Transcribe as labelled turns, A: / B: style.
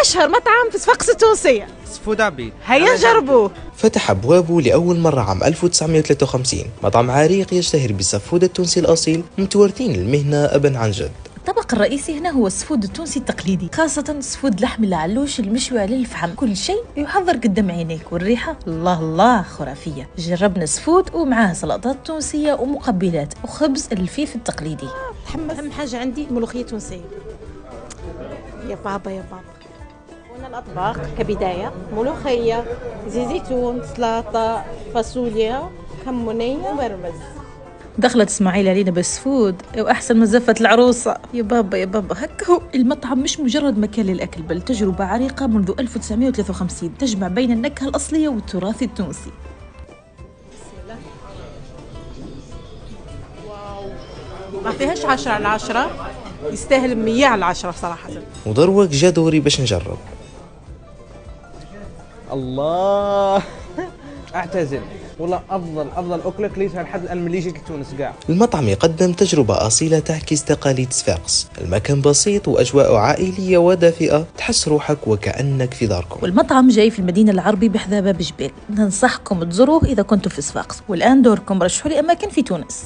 A: أشهر مطعم في صفاقس التونسية.
B: سفود عبيد،
A: هيا جربوه.
C: فتح أبوابه لأول مرة عام 1953، مطعم عريق يشتهر بالسفود التونسي الأصيل، متوارثين المهنة أبا عن جد.
D: الطبق الرئيسي هنا هو السفود التونسي التقليدي، خاصة سفود لحم العلوش المشوي على الفحم. كل شيء يحضر قدام عينيك والريحة الله الله خرافية. جربنا سفود ومعاه سلطات تونسية ومقبلات وخبز الفيف التقليدي.
A: أهم حاجة عندي ملوخية تونسية. يا بابا يا بابا. هنا الأطباق كبداية: ملوخية، زيتون، سلطة، فاصوليا، كمونية، وبرمز.
D: دخلت اسماعيل علينا بالسفود وأحسن من زفة العروسة. يا بابا يا بابا، هكا هو المطعم مش مجرد مكان للأكل، بل تجربة عريقة منذ 1953 تجمع بين النكهة الأصلية والتراث التونسي.
A: ما فيهاش 10/10، يستاهل 100/10 صراحة.
C: وضروك جا دوري باش نجرب.
B: الله اعتزل والله افضل اكله كليتها لحد الان ملي جيت لتونس كاع.
C: المطعم يقدم تجربة أصيلة تعكس تقاليد صفاقس. المكان بسيط وأجواء عائلية ودافئة، تحس روحك وكأنك في داركم.
D: والمطعم جاي في المدينة العربي بحذا باب جبال، ننصحكم تزوروه إذا كنتم في صفاقس. والآن دوركم رشحوا لي أماكن في تونس.